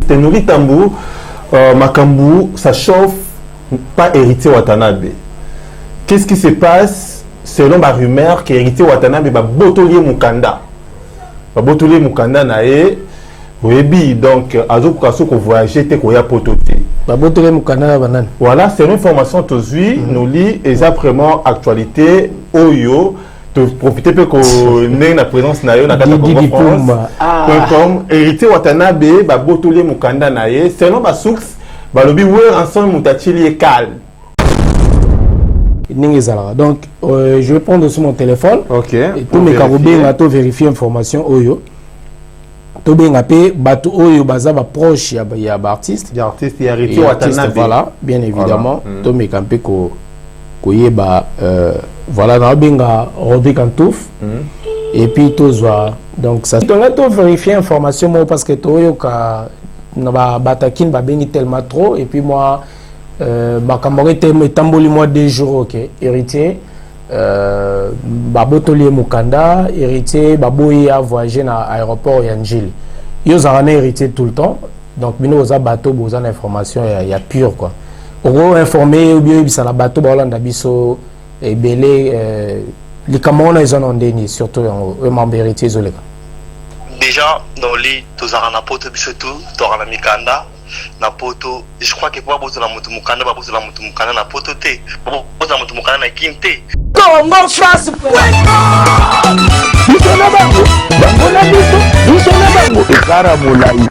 Tenoli Tambou, Makambu, ça chauffe, pas héritier Watanabe. Qu'est-ce qui se passe selon ma rumeur que héritier Watanabe va botolier Mukanda. Va botolier Mukanda nae. Oui, donc, Azok Kasso qu'on voyageait, t'es qu'on y a pototé. Va botolier Mukanda banane. Voilà, c'est une information aujourd'hui, nous lit, et ça vraiment actualité, Oyo. Profitez peu qu'on ait la présence nayo na kata Congo France. Comme héritier Watanabe ba botolier Mukanda naye selon ba source ba lobi ouais ensemble mutachili calme. Donc je vais prendre sur mon téléphone. OK. Et tous mes carobés na to vérifier information oyo. To benga pe bato oyo baza ba proche ya ba artiste. Ya artiste ya héritier Watanabe. Voilà, bien évidemment. To me campé ko yeba voilà dans benga Rodé Kantouf et puis tozwa donc ça donc là to vérifier information moi parce que to ka na ba batakin ba bengi tellement trop et puis moi ba kamoré tamboli moi 2 jours OK héritier ba botolier Mukanda héritier ba boyi a voyager na aéroport Yanjil yo zana héritier tout le temps donc bino za bateau boza information ya pure quoi pour informer ou bien ça la bateau ba Hollande biso et belé les Camerounais ils ont déni surtout un membre héritier zolega déjà dans les tous na poto biso tout dans la Mikanda na poto je crois que pour bozo la moto Mukanda ba bozo la moto Mukanda na poto te bozo la moto Mukanda na kinte Congo France bisona bango bangona biso bisona bango ekara molai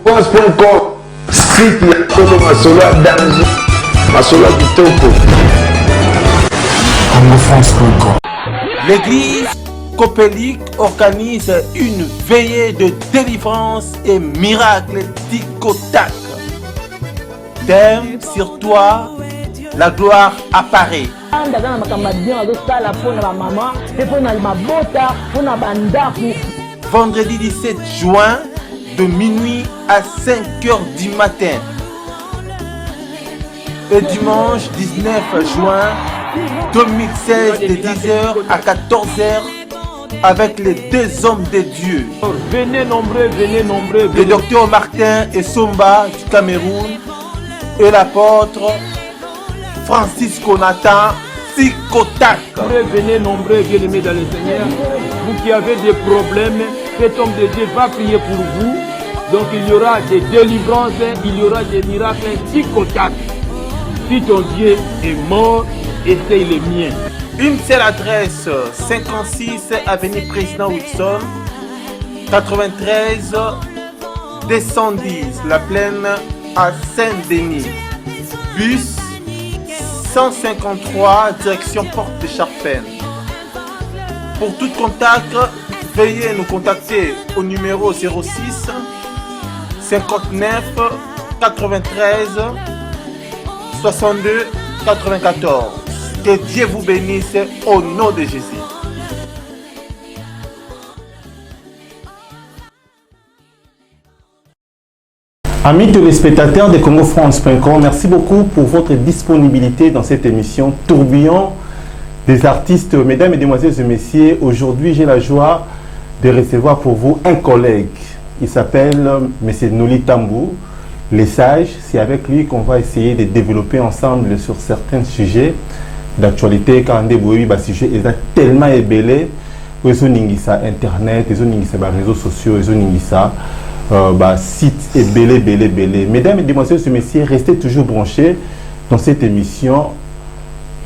France.com site ya Congo Masolo danger Masolo kitoko L'église catholique organise une veillée de délivrance et miracle tic-tac. Thème sur toi, la gloire apparaît. Vendredi 17 juin, de minuit à 5 heures du matin. Et dimanche 19 juin 2016 de 10h à 14h avec les 2 hommes de Dieu. Venez nombreux, venez nombreux. Le docteur Martin Essomba du Cameroun et l'apôtre Francisco Nathan Sikotak. Venez nombreux, bien-aimés dans le Seigneur. Vous qui avez des problèmes, cet homme de Dieu va prier pour vous. Donc il y aura des délivrances, il y aura des miracles Sikotak. Si ton Dieu est mort, essaye les miens. Une seule adresse, 56 avenue Président Wilson, 93 210, la plaine à Saint-Denis. Bus 153, direction Porte de Charpennes. Pour tout contact, veuillez nous contacter au numéro 06 59 93 62 94. Que Dieu vous bénisse au nom de Jésus. Amis téléspectateurs de CongoFrance.com, merci beaucoup pour votre disponibilité dans cette émission Tourbillon des artistes. Mesdames, mesdemoiselles et messieurs, aujourd'hui j'ai la joie de recevoir pour vous un collègue. Il s'appelle M. Noli Tambou. Les sages, c'est avec lui qu'on va essayer de développer ensemble sur certains sujets d'actualité. Quand on développe un sujet, il est tellement ébélé, ils ont internet, ils ont réseaux sociaux, ils ont site ébélé. Mesdames, mesdemoiselles et messieurs, restez toujours branchés dans cette émission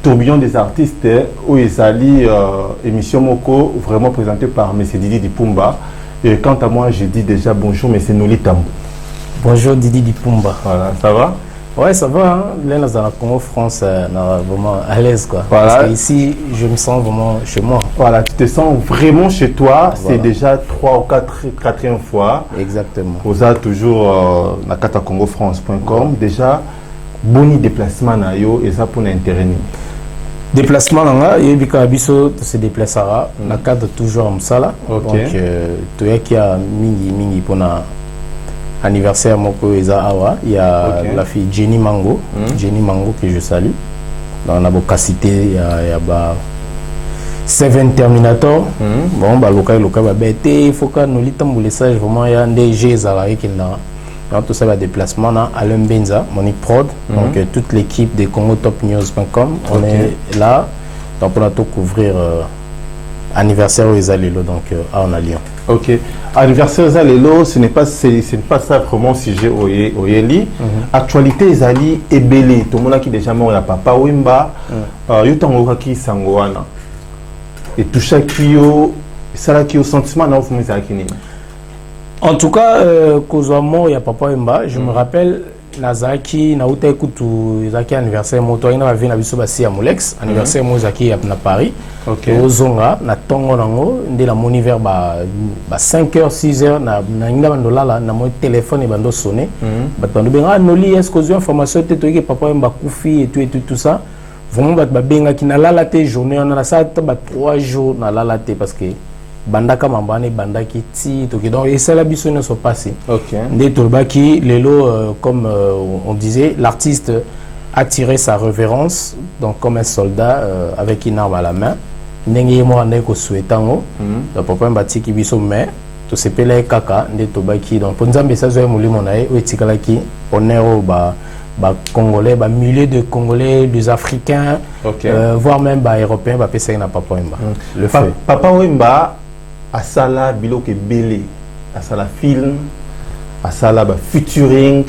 Tourbillon des artistes, où ils allient émission Moko, vraiment présentée par M. Didi Dipumba. Et quant à moi, je dis déjà bonjour, M. Noli Tambou. Bonjour Didi Dipumba. Voilà, ça va? Ouais, ça va. Hein? Là, dans la Congo France, vraiment à l'aise, quoi. Voilà. Parce qu'ici, je me sens vraiment chez moi. Voilà, tu te sens vraiment chez toi. Voilà. C'est déjà 3 ou 4e fois. Exactement. Vous avez toujours na kata CongoFrance.com. Déjà, boni déplacement na yo et ça pour l'intérêt. Déplacement là, il y a biso se déplacera. Na cadre toujours en sala. Donc, tu y a qui a mingi pour na anniversaire moko eza awa, il y a la fille Jenny Mango, Jenny Mango que je salue. On a beaucoup cité, il y a ba Seven Terminator. Bon bah local ba bête, il faut que nous litons les sages vraiment il y a des jeux à la qui na Donc tout ça va déplacement là, Alain Benza, Monique Prod, donc toute l'équipe de congotopnews.com, on est là, donc on a tout couvrir anniversaire aux Alelo, donc en Lyon. Ok. Anniversaire aux Alelo, ce n'est pas ça vraiment sujet au Yeli. Actualité Zali est belle. Tout le monde qui déjà mort, il y a Papa Wemba, Yotango qui sangoana. Et tout ça qui est au sentiment dans le film. En tout cas, il y a Papa Wemba, je me rappelle. Nazaki na uta ekutu zaki anniversaire moto ina va na biso basi ya Molex anniversaire mo zaki na Paris ozonga na tongo nango nde la moni vers ba 5h 6h na inga bandolala na mo téléphone e bando sonné bando benga noli est-ce que information te to ke Papa Wemba kufi et tout ça vraiment ba benga ki na lala te journée on a ça ba 3 jours na lala te parce que bandaka mambane bandaki ti to que donc et ça la biso ne sont passés nde tolbaki lelo comme on disait l'artiste a tiré sa révérence donc comme un soldat avec une arme à la main ndenge mo ande ko souhaitango Papa Wemba tiki biso mais to sepela kaka nde tolbaki donc pour nzambe ça zo mulimo na e etikalaki honneur ba Congolais, milliers de Congolais, des Africains, voire même Européens, pesa na Papa Wemba. Le fait. Papa Wemba asala biloke belé, asala film, asala featuring,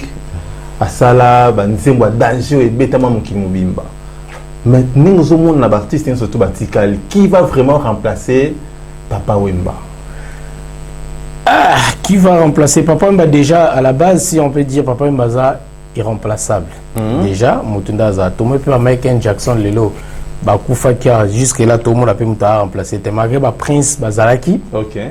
asala nzembo danger et betama mukimubimba. Maintenant nous avons un artiste surtout batikal qui va vraiment remplacer Papa Wemba. Qui va remplacer Papa Wemba déjà à la base si on peut dire Papa Wemba irremplaçable. Déjà Mutunda za tout le monde Michael Jackson lelo Bakufa qui a jusque là tout le monde a pu remplacer malgré Prince Bazalaki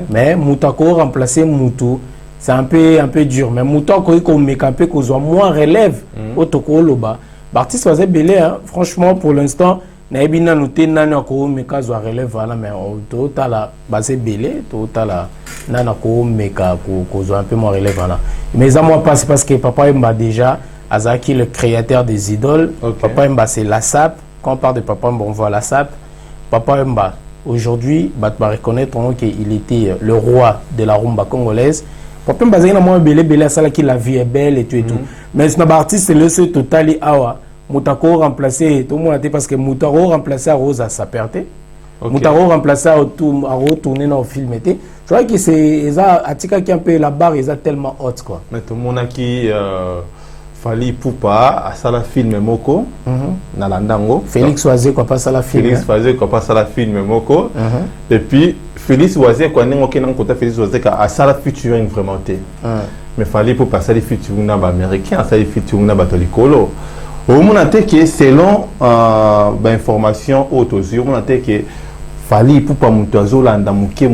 mais Moutako remplacer Moutou c'est un peu dur mais Moutako ko mekampé ko zo moins relève otoko loba artiste faisait belé franchement pour l'instant na ebina noté nana ko meka zo relève voilà mais total la basé belé total la nana ko meka ko zo un peu moins relève voilà mais ça moi pas parce que Papa Wemba déjà Azaki le créateur des idoles Papa Wemba c'est la SAP. Quand on parle de Papa Wemba, on voit la SAP. Papa Wemba, aujourd'hui, on va reconnaître qu'il était le roi de la rumba congolaise. Papa Wemba, c'est un belé, ça qui la vie est belle et tout. Mais c'est un artiste, c'est le seul total awa. Moutako remplacé, tout le monde a dit parce que Moutako remplacé à Rose à sa perte. Moutako remplacé à retourner dans le film. Je crois que c'est Atika qui a un peu la barre, ils a tellement haute quoi. Mais tout le monde a qui Fali Poupa à sala film moko na landango Félix Oazé quoi pas sala film Félix Oazé quoi pas sala film moko et puis Félix Oazé quoi n'engo qui n'engo Félix Oazé à sala featuring vraiment té mais Fali Poupa sala featuring na ba américain sala featuring na ba tolikolo au monde a que selon information autosio on a que Fali Poupa Moutazo landa muke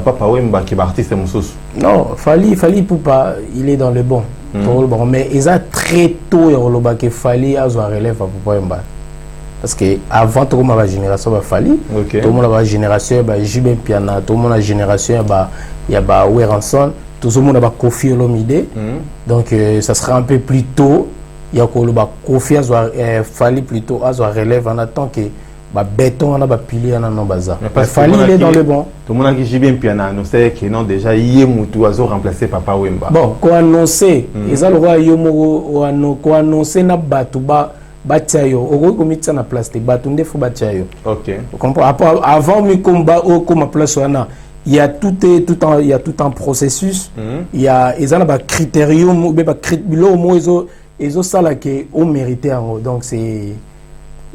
Papa Wemba qui est artiste mususu non Fali Poupa il est dans le bon. Mais ils ont très tôt que Fali a relève à Papa Wemba parce que avant tout le monde a la génération Fali tout le monde a la génération Jibin Piana tout le monde a la génération il y a Weranson tout le monde a Kofi Olomide donc ça sera un peu plus tôt il y a Kofi Fali plutôt a relève en attendant que béton on a pilier on a non bazar Fali il est dans le bon tout le monde a qui Jibin Piana annoncé que non déjà Yemoutou a remplacé Papa Wemba bon quoi annoncer ils ont le roi Yomo quoi annoncer na batuba batayo au comité na place de batunde faut batayo avant mi combat au comme place on il y a tout un processus il y a ils ont ba critérium ou ba critérium ils ont ça là que on mérité donc c'est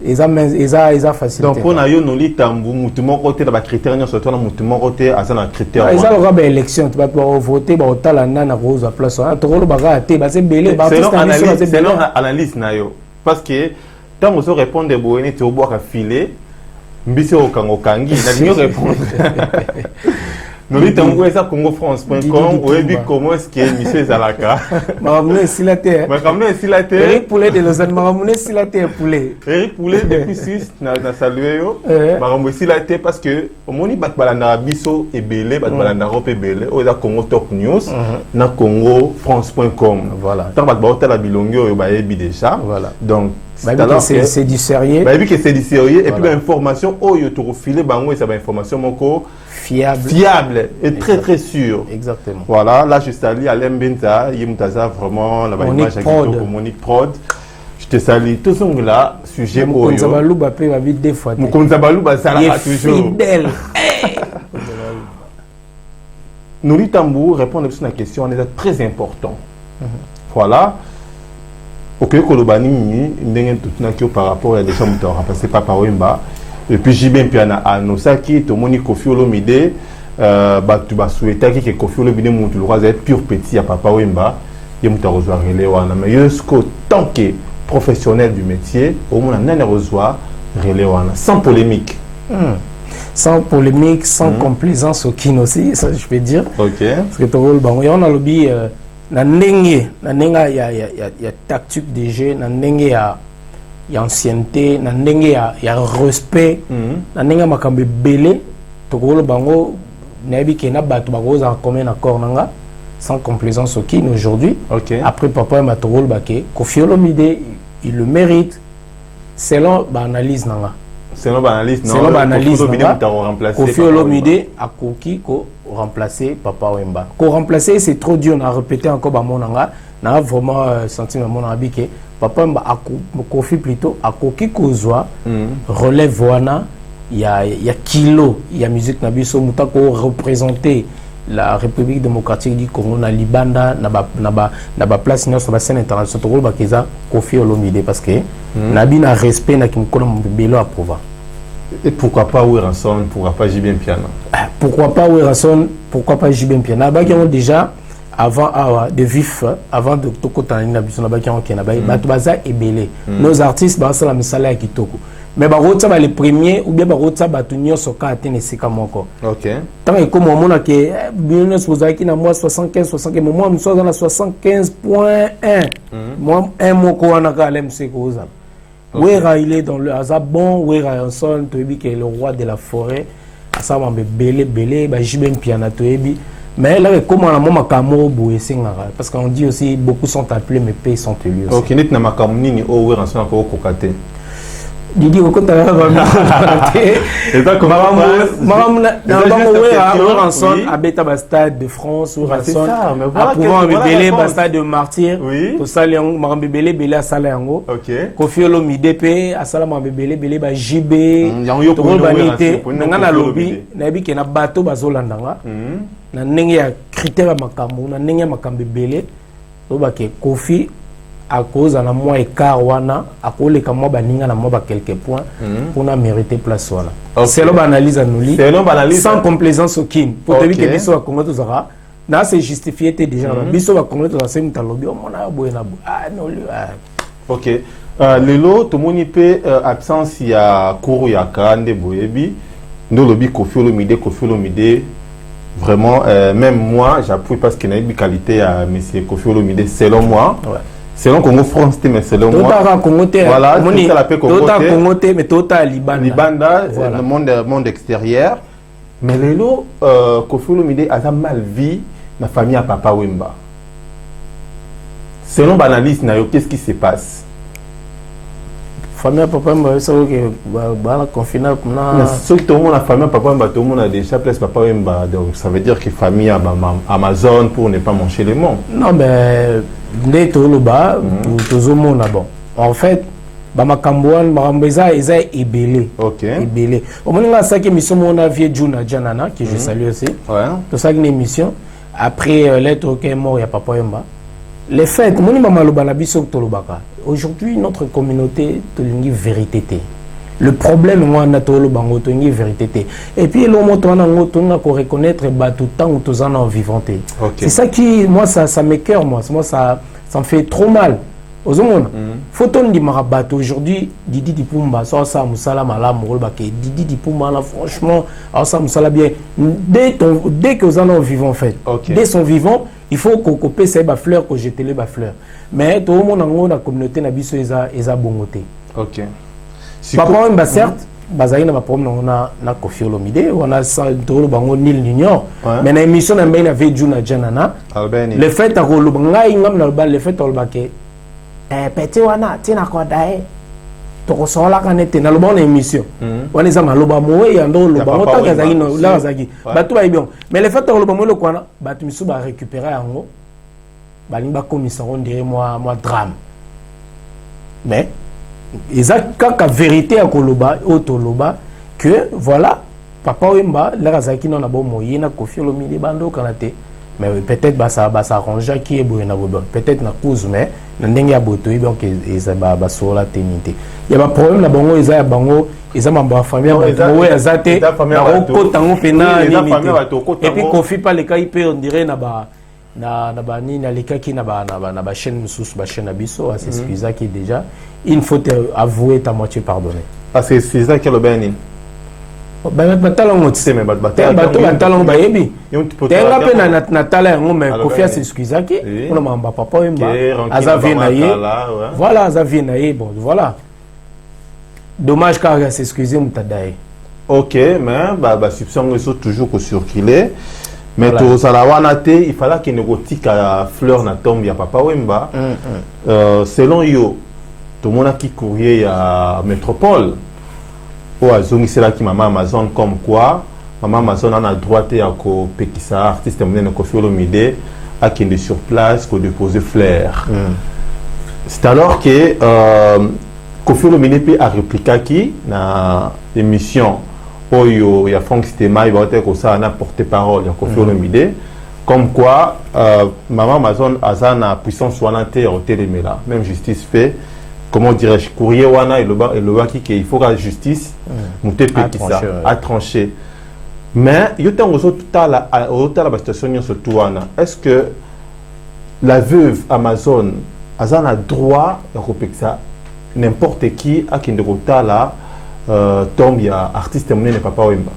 ils ont facilité. Donc pour nayo noli tambu mutumo côté la critère non surtout na mutumo côté azana critère. Ils ont la élection tu vas voter ba otala na rose à place to rolo baga te ba c'est belé ba c'est non analyse nayo parce que tant on se répondre boeni tu oboa ka filer mbisi okango kangi na dinyo répondre. Noli tambu esa congofrance.com ou ebi comment est-ce que monsieur Zalaka Maramune Silate Maramune Silate Eric Poulet de Lausanne Maramune Silate Poulet Eric Poulet depuis 6 na salué yo Maramune Silate parce que omoni bat balanda biso ebele bat balanda rope ebele o eza Congo Top News na congofrance.com voilà tant bat ba hôtel à bilongo yo ba ebi déjà voilà donc c'est du sérieux. Bah, que c'est du sérieux. Et puis l'information, tu refiles, c'est une information fiable et très très sûre. Exactement. Voilà, là je salue Alain Benta, Yimutaza, vraiment, la image à Monique Prod. Je te salue. Tout ce là, sujet Oyo. Moukonzabalou va vite des fois. Moukonzabalou ça là toujours. Fidèle. Nouli Tambou répond à la question, on est très important. Voilà. Ok, Kolobani, par rapport à des gens qui ont remplacé Papa Wemba. Et puis j'ai bien à Nosaki, tout le monde Kofi Olomide, tu vas souhaiter que Kofi Olomide monte le roi être pur petit à Papa Wemba. Il m'a rejoint Reléwana. Mais tant que professionnel du métier, au moins on a rejoint Reléwana, sans polémique. Sans polémique, sans complaisance au kin aussi, ça je peux dire. Ok. Parce que tout le monde, on a lobby, na nengue, il y a tactique de jeu, na nengue il y a ancienneté, na nengue il y a respect, na nengue makambe belé, tout le bango, nabi kena batu bagoz en commun accord nanga, sans complaisance au kin aujourd'hui. Ok. Après papa m'a tout le baké, Kofi Olomide, il le mérite, selon l'analyse nanga. Selon l'analyse, Kofi Olomide a Koki ko remplacer Papa Wemba. Ko remplacer c'est trop dur, on a répété encore ba monanga, na vraiment senti mon abi que Papa Wemba a Kofi plutôt a Koki kozwa relève wana, il y a kilo, il y a musique na biso mutako représenter la République démocratique du Congo na Libanda na ba place na sur la scène internationale to ba keza Kofi Olomide parce que nabi na respect na kimkola mbelo approva. Et pourquoi pas Weranson, pourquoi pas Jibin Piana? Pourquoi pas Weranson, pourquoi pas Jibin Piana? Bah déjà avant de vif, avant de toko tanina biso na ba ki on kena ba batubaza ebele. Nos artistes ba sala misala ya kitoko. Mais bah rota les premiers ou bien bah rota bah tout nyonso ka atene sika moko. OK. Tant que comme on a que bien supposé qui na moi 75 moi nous sommes dans la 75.1. Moi un moko wana ka LMC ko za. Wera il est dans le hasard bon, Wera Anson Toebi qui est le roi de la forêt. Ça m'a belé bah Jibin Piana Toebi. Mais là comment on a mon makamo boue singara parce qu'on dit aussi beaucoup sont appelés mais peu sont élus aussi. OK, net na makamuni ni o Wera Anson ko kokate. Didi ko konta ba et donc maman Ranson habite à stade de France ou Ranson à pouvoir belé ba stade de Martyr to sali maman belé à sala yango OK Kofi Olomide pe à sala maman belé ba JB to banité ngana lobby na bi ke na bato bazolandanga na ndenge ya critère makambo na ndenge makambe belé to ba ke Kofi à cause de la moi écart wana à cause les camois baninga na moi quelques points pour na mériter place wana c'est l'analyse à nous sans complaisance aucune pour te dire que biso à Congo tozara na c'est justifié déjà biso à Congo tozara c'est mutalobi on a boena non OK lelo to moni pe absence ya Kourou ya Kande Boyebi no lobi Kofi Olomide vraiment même moi j'appuie parce qu'il y a une qualité à monsieur Kofi Olomide selon moi selon Congo France, mais selon moi. Voilà, c'est ça la paix Congo. Mais total Libanda, le monde extérieur. Mais lelo, Kofi Olomide a mal vu la famille à Papa Wemba. Selon l'analyse, qu'est-ce qui se passe? Famille à Papa Wemba, c'est que la confinement. Ceux qui ont la famille à Papa Wemba, tout le monde a déjà place Papa Wemba. Donc ça veut dire que famille à Amazon pour ne pas manger les monts. Non, mais. Bon. En fait, Bamakambouan, Marambeza, ils ont ébélé. Ok. Ébélé. Au moment où on a émission, on a vu Juna Janana, que je salue aussi. Ouais. Tout ça, une émission. Après, l'être qui est mort, il n'y a pas Papa. Les fêtes, aujourd'hui, notre communauté, c'est une vérité. Le problème, moi, c'est une vérité. Et puis, le mot, on a reconnaître tout le temps où tu en vivant. C'est ça qui, moi, ça m'écoeure, moi. Ça me fait trop mal. Faut-on dire que aujourd'hui, Didi Dipumba, ça Moussala Malam, Didi Dipumba, franchement, ça Moussala bien. Dès que vous en vivant, en fait, dès son vivant, il faut qu'on coupe ces fleurs, qu'on jette les fleurs. Mais tout le monde dans la communauté n'a pas de bongoté. Ok. Papa Wemba certes, bazali na problème on a Kofi Olomide, on a ça tolo bango nil l'union. Mais na émission na mbena avec Juna Janana. Le fait à rolo ngai ngam na le fait à le baké. Petit wana tina ko dai. tokosola kanete na loba na émission wana eza maloba moye ya ndo loba otaka zaki no la zaki bato ba bien mais le fait que loba moye le kwana bato misu ba récupérer yango balingi ba komisa on dirait moi drame mais eza kaka vérité ya koloba otoloba que voilà papa Wemba la zaki non na bo moye na Koffi Olomide bando kanate mais peut-être ça arrange qui est bon na bo peut-être na cause mais ndenge ya boto donc eza ba sola tenité il y a un problème na bango eza ya bango eza mamba famille bango ya zate na ko tango pena ni et puis Koffi pas les cas il peut on dirait na ba ni na les cas qui na ba chaîne sous ba chaîne abisso c'est excusez qui déjà il faut avouer ta moitié pardonner c'est ça qui le béni batalongo tseme batalongo bayebi tenga pe na tala yango mais Koffi s'excusaki on mamba papa Wemba azavi na ye voilà azavi na ye bon voilà dommage car s'excuser mutadaye OK mais ba soupçon sont toujours que circuler mais to sala wana te il fallait qu'il négotika fleur na tombe ya papa Wemba selon yo to mona ki courrier ya métropole ou à zone c'est là qui maman Amazon comme quoi maman Amazon en a droit à ko pekisa artiste monene Koffi Olomide à qui est sur place ko déposer fleurs c'est alors que Koffi Olomide peut a répliquer qui na émission oyo ya Frank Stema il va être comme ça na porte-parole ya Koffi Olomide comme quoi maman Amazon azana puissance wana te au téléméla même justice fait comment dirais-je courrier wana et le qui il faut que la justice monter petit ça à trancher mais il y a tout la situation surtout wana est-ce que la veuve Amazon a droit à couper ça n'importe qui à qui ne rota là tombe ya artiste monene papa Wemba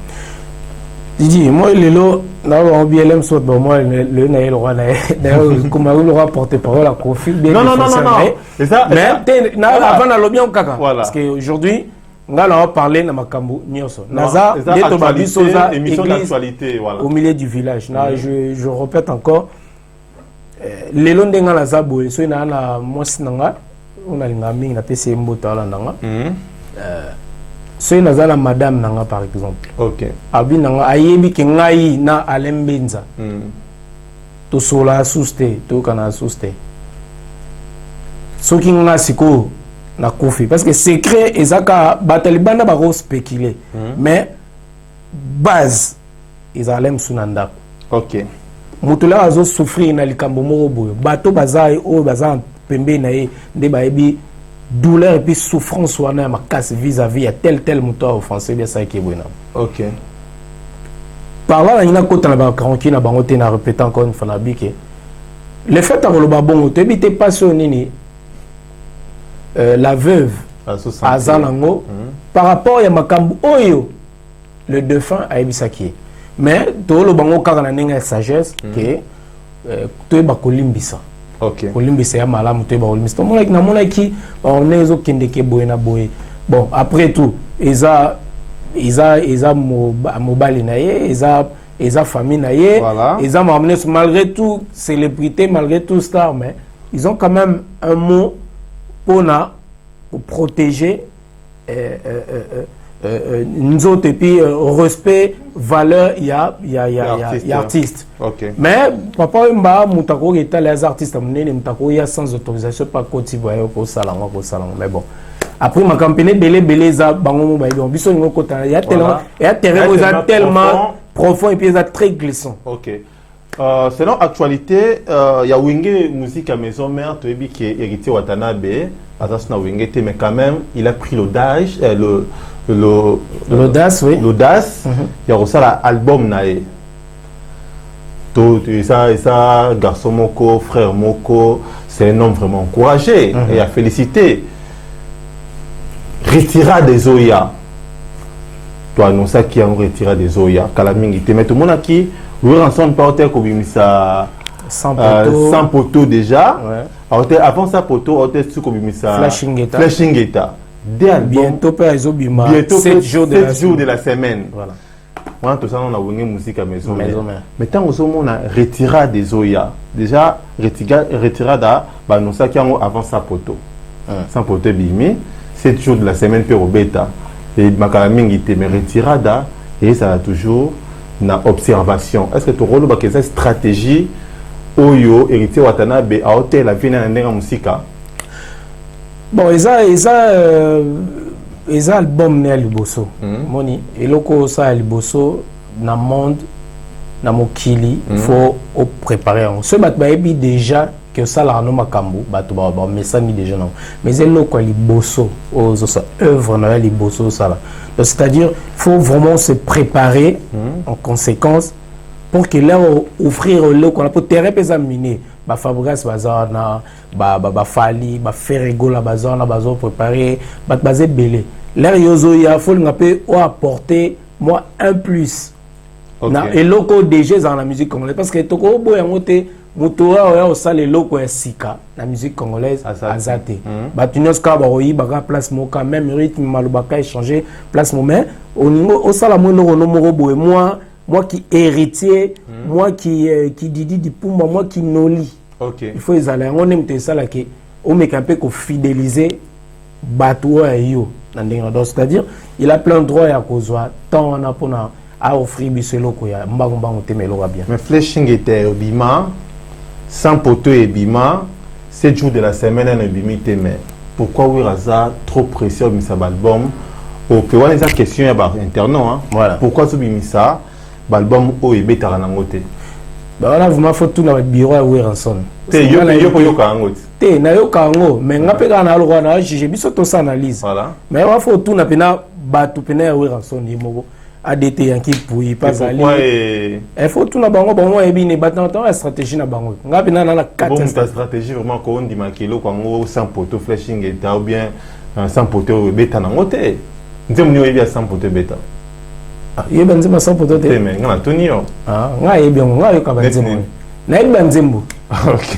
Didi moi lelo na ba BLM soit ba moi le na le roi na d'ailleurs comment le roi porte-parole à Koffi non c'est ça mais na avant na lobby on kaka parce que aujourd'hui ngala va parler na makambo nyonso naza deto babiso za émission d'actualité voilà au milieu du village na je répète encore lelo ndenga na za boye so na mwasi nanga on a linga mingi na pese mboto ala nanga so nazala madame nanga par exemple OK abi nanga ayebi ke ngai na alembenza to sola suste to kana suste soki nga siko na Koffi parce que secret ezaka batalibana ba ko spéculer mais base ezalem sunanda OK mutula azo souffrir na likambo moko boyo bato bazai o bazan pembe na ye nde bayebi douleur et puis souffrance wana ma casse vis-à-vis à tel moteur offensé bien ça qui est bon. OK par là il y a côté na ba karonki na bango te na répéter encore une fois na biké le fait à le bon te bi te passionné ni la veuve azalango par rapport à makambo oyo le défunt a ebisaki mais to lo bango kaka na ninga sagesse que to ba kolimbisa OK kolimbisa ya malamu to ba kolimbisa to mona ki on ezo kendeke boye na boye bon après tout eza mobali na ye eza famille na ye eza malgré tout célébrité malgré tout star mais ils ont quand même un mot pour protéger nous autres et puis respect valeur il y a artiste OK mais papa Wemba mutako eta les artistes munene mutako ya sans autorisation pas Côte d'Ivoire ko salanga mais bon après ma campagne belé za bango ba bon biso ngo kota ya tellement profond et puis ça très glissant OK selon actualité il y a Wenge musique à maison mère to ebi qui héritier Watanabe azasna Wenge te mais quand même il a pris l'audace l'audace oui l'audace il y a aussi l'album nae tout ça garçon moko frère moko c'est un homme vraiment encouragé et à féliciter retira des Oya toi annoncer qui a retiré des Oya kalamingi te mais tout le monde qui oui ensemble porter comme ça sans poteau déjà avant ça poteau on sur comme ça flashing guitar bientôt pas ezobima 7 jours de la semaine voilà moi tout ça on a wengé musique à maison mais tant que on a retiré des Oya déjà retiré da annoncer qui avant ça poteau sans poteau bimi 7 jours de la semaine pour bêta et makamingi te me retirada et ça a toujours na observation. Est-ce que tu rôle ba que stratégie oyo héritier Watanabe a hôtel la vie na ndenge musika? Bon, ils album né liboso. Moni eloko ça liboso na monde na mokili faut préparer. Ce matin déjà que ça la no makambo bato ba messami déjà non. Mais eloko liboso aux œuvres na liboso ça là. C'est-à-dire faut vraiment se préparer en conséquence pour que là offrir le qu'on a pour terrain examiner ba Fabregas bazana ba Fali ba Ferrego la bazana bazo préparer ba basé belé l'air yozo ya faut ngapé ou apporter moi un plus na et loco déjà dans la musique congolaise parce que toko boya ngote motora ya osala loko ya sika la musique congolaise azate ba tunos ka ba oyi ba place moka même rythme malobaka échanger place moment au niveau osala mo no moko boye moi qui héritier, moi qui Didi Dipumba, moi qui Noli. Il faut les aller. On aime ça là que on met un peu qu'on fidéliser bateau à yo. C'est-à-dire, il a plein de droits à cause tant on a pour à offrir biselo koya. Mbagomba on te melo bien. Mais flashing était au bima, sans poteau et bima, 7 jours de la semaine en bimi te mais. Pourquoi oui raza trop précieux mis sa album? Au que on les a question à bar internet hein. Voilà. Pourquoi ce bimi ça? L'album o et bêta na ngote. Bah voilà, vous m'avez fait tout dans le bureau à Weranson. T'es yo yo kango. T'es na yo kango, mais ngapé kana lo na juger biso to analyse. Voilà. Mais on faut tout na pena batu pena à Weranson yimoko ADT yanki pouyi pas ali. Il faut tout na bango bango e bi ne battant la stratégie na bango. Ngapé na 4 ta stratégie vraiment ko on dit makelo kango sans poteau flashing et ou bien sans poteau bêta na ngote. Nzemu ni bien sans poteau bêta. Il y a des gens qui mais on a tenu. Ah, on a bien, on a eu quand même. Na Banzembo. OK.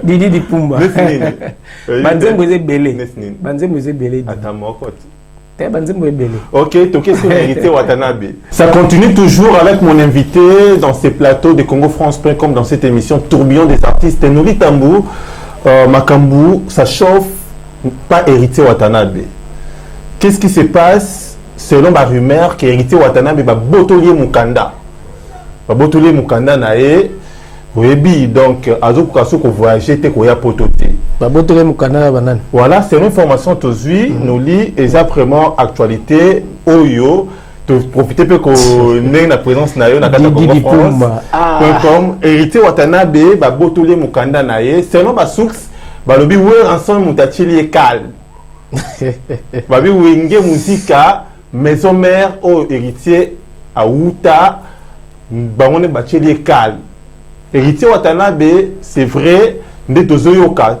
Didi Dipumba. Banzembo est belé. Banzembo est belé. Attends moi quoi. Banzembo est belé. OK, to question hérité Watanabe. Ça continue toujours avec mon invité dans ces plateaux de CongoFrance.com dans cette émission Tourbillon des artistes Noli Tambou Makambu, ça chauffe pas hérité Watanabe. Qu'est-ce qui se passe? Selon ma rumeur, que hérité Watanabe va botolier Mukanda. Va botolier Mukanda nae. Oui, donc, azoku ko voyager te ko ya pototé. Va botolier Mukanda banane. Voilà, c'est une information tozui, nous lit et ça vraiment actualité oyo. To profiter peu ko né na présence na yo na kata CongoFrance.com. Hérité Watanabe va botolier Mukanda nae. Selon ma source, ba lobi ouais ensemble mutachili calme. Babi wenge musika maison mère au héritier à Outa bangone bacheli calme héritier Watanabe c'est vrai ndetozoyoka